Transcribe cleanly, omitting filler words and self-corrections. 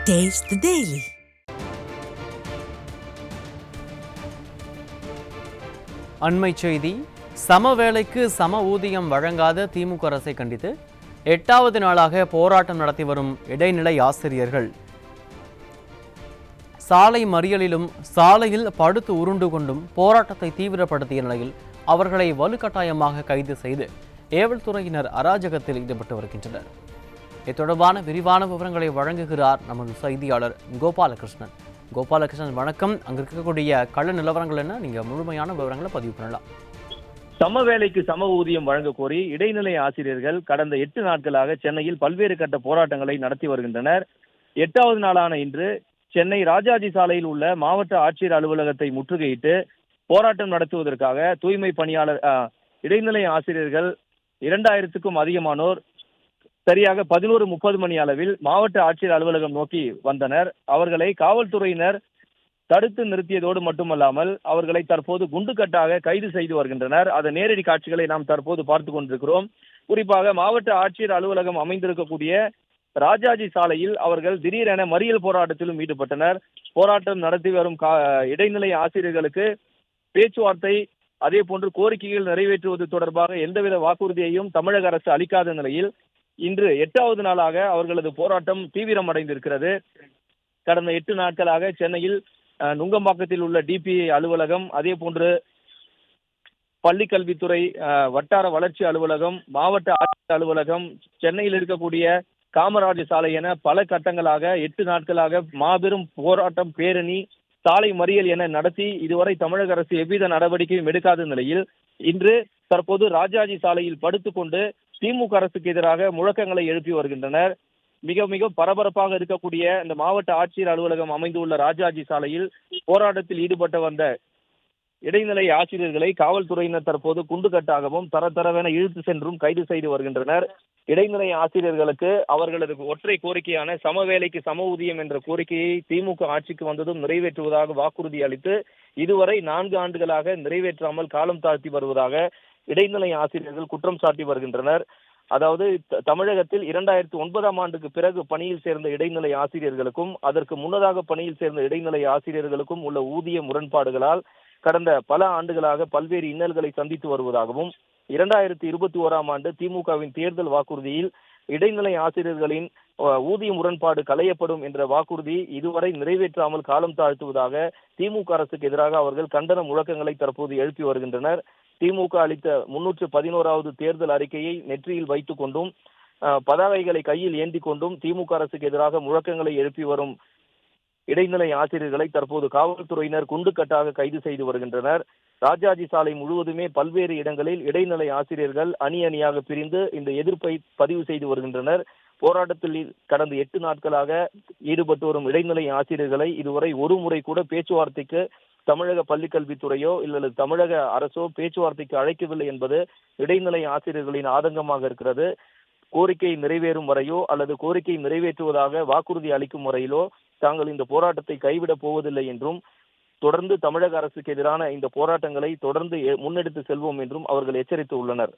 Taste the Daily. அண்மை செய்தி. சம வேலைக்கு சம ஊதியம் வழங்காத திமுக அரசை கண்டித்து 8வது நாளாக போராட்டம் நடத்தி வரும் இடைநிலை ஆசிரியர்கள் சாலை மறியலிலும் சாலையில் படுத்து உருண்டு கொண்டும் போராட்டத்தை தீவிரப்படுத்திய நிலையில் அவர்களை வலுக்கட்டாயமாக கைது செய்து ஏவல்துறையினர் அராஜகத்தில் ஈடுபட்டு வருகின்றனர். இது தொடர்பான விரிவான விவரங்களை வழங்குகிறார் நமது செய்தியாளர் கோபாலகிருஷ்ணன். கோபாலகிருஷ்ணன், வணக்கம். அங்க இருக்கக்கூடிய கள நிலவரங்கள் என்ன? நீங்க முழுமையான விவரங்களை பதிவு பண்ணலாம். சம வேலைக்கு சம ஊதியம் வழங்க கோரி இடைநிலை ஆசிரியர்கள் கடந்த 8 நாட்களாக சென்னையில் பல்வேறு கட்ட போராட்டங்களை நடத்தி வருகின்றனர். 8வது நாளான இன்று சென்னை ராஜாஜி சாலையில் உள்ள மாவட்ட ஆட்சியர் அலுவலகத்தை முற்றுகையிட்டு போராட்டம் நடத்துவதற்காக தூய்மை பணியாளர் இடைநிலை ஆசிரியர்கள் 2000க்கும் அதிகமானோர் சரியாக 11:30 மணி அளவில் மாவட்ட ஆட்சியர் அலுவலகம் நோக்கி வந்தனர். அவர்களை காவல்துறையினர் தடுத்து நிறுத்தியதோடு மட்டுமல்லாமல் அவர்களை தற்போது குண்டுக்கட்டாக கைது செய்து வருகின்றனர். அதன் நேரடி காட்சிகளை நாம் தற்போது பார்த்து கொண்டிருக்கிறோம். குறிப்பாக மாவட்ட ஆட்சியர் அலுவலகம் அமைந்திருக்கக்கூடிய ராஜாஜி சாலையில் அவர்கள் திடீரென மறியல் போராட்டத்திலும் ஈடுபட்டனர். போராட்டம் நடத்தி வரும் இடைநிலை ஆசிரியர்களுக்கு பேச்சுவார்த்தை, அதே போன்று கோரிக்கைகள் நிறைவேற்றுவது தொடர்பாக எந்தவித வாக்குறுதியையும் தமிழக அரசு அளிக்காத நிலையில் இன்று 8வது நாளாக அவர்களது போராட்டம் தீவிரமடைந்திருக்கிறது. கடந்த 8 நாட்களாக சென்னையில் நுங்கம்பாக்கத்தில் உள்ள டிபிஐ அலுவலகம், அதே போன்று பள்ளிக்கல்வித்துறை வட்டார வளர்ச்சி அலுவலகம், மாவட்ட ஆட்சியர் அலுவலகம், சென்னையில் இருக்கக்கூடிய காமராஜர் சாலை என பல கட்டங்களாக 8 நாட்களாக மாபெரும் போராட்டம், பேரணி, சாலை மறியல் என நடத்தி இதுவரை தமிழக அரசு எவ்வித நடவடிக்கையும் எடுக்காத நிலையில் இன்று தற்போது ராஜாஜி சாலையில் படுத்துக்கொண்டு திமுக அரசுக்கு எதிராக முழக்கங்களை எழுப்பி வருகின்றனர். மிக மிக பரபரப்பாக இருக்கக்கூடிய இந்த மாவட்ட ஆட்சியர் அலுவலகம் அமைந்துள்ள ராஜாஜி சாலையில் போராட்டத்தில் ஈடுபட்டு வந்த இடைநிலை ஆசிரியர்களை காவல்துறையினர் தற்போது குண்டுகட்டாகவும் தரதரவென இழுத்து சென்றும் கைது செய்து வருகின்றனர். இடைநிலை ஆசிரியர்களுக்கு அவர்களது ஒற்றை கோரிக்கையான சம வேலைக்கு சம ஊதியம் என்ற கோரிக்கையை திமுக ஆட்சிக்கு வந்ததும் நிறைவேற்றுவதாக வாக்குறுதி அளித்து இதுவரை 4 ஆண்டுகளாக நிறைவேற்றாமல் காலம் தாழ்த்தி வருவதாக இடைநிலை ஆசிரியர்கள் குற்றம் சாட்டி வருகின்றனர். அதாவது தமிழகத்தில் 2009ஆம் ஆண்டுக்கு பிறகு பணியில் சேர்ந்த இடைநிலை ஆசிரியர்களுக்கும் அதற்கு முன்னதாக பணியில் சேர்ந்த இடைநிலை ஆசிரியர்களுக்கும் உள்ள ஊதிய முரண்பாடுகளால் கடந்த பல ஆண்டுகளாக பல்வேறு இன்னல்களை சந்தித்து வருவதாகவும் 2021ஆம் ஆண்டு திமுகவின் தேர்தல் வாக்குறுதியில் இடைநிலை ஆசிரியர்களின் ஊதிய முரண்பாடு களையப்படும் என்ற வாக்குறுதி இதுவரை நிறைவேற்றாமல் காலம் தாழ்த்துவதாக திமுக அரசுக்கு எதிராக அவர்கள் கண்டன முழக்கங்களை தற்போது எழுப்பி வருகின்றனர். திமுக அளித்த 311வது தேர்தல் அறிக்கையை நெற்றியில் வைத்துக் கொண்டும் பதாகைகளை கையில் ஏந்தி கொண்டும் திமுக அரசுக்கு எதிராக முழக்கங்களை எழுப்பி வரும் இடைநிலை ஆசிரியர்களை தற்போது காவல்துறையினர் குண்டுக்கட்டாக கைது செய்து வருகின்றனர். ராஜாஜி சாலை முழுவதுமே பல்வேறு இடங்களில் இடைநிலை ஆசிரியர்கள் அணி அணியாக பிரிந்து இந்த எதிர்ப்பை பதிவு செய்து வருகின்றனர். போராட்டத்தில் கடந்த 8 நாட்களாக ஈடுபட்டு வரும் இடைநிலை ஆசிரியர்களை இதுவரை ஒரு முறை கூட பேச்சுவார்த்தைக்கு தமிழக பள்ளிக்கல்வித்துறையோ இல்லது தமிழக அரசோ பேச்சுவார்த்தைக்கு அழைக்கவில்லை என்பது இடைநிலை ஆசிரியர்களின் ஆதங்கமாக இருக்கிறது. கோரிக்கை நிறைவேறும் வரையோ அல்லது கோரிக்கை நிறைவேற்றுவதாக வாக்குறுதி அளிக்கும் வரையிலோ தாங்கள் இந்த போராட்டத்தை கைவிடப் போவதில்லை என்றும் தொடர்ந்து தமிழக அரசுக்கு எதிரான இந்த போராட்டங்களை தொடர்ந்து முன்னெடுத்து செல்வோம் என்றும் அவர்கள் எச்சரித்து உள்ளனர்.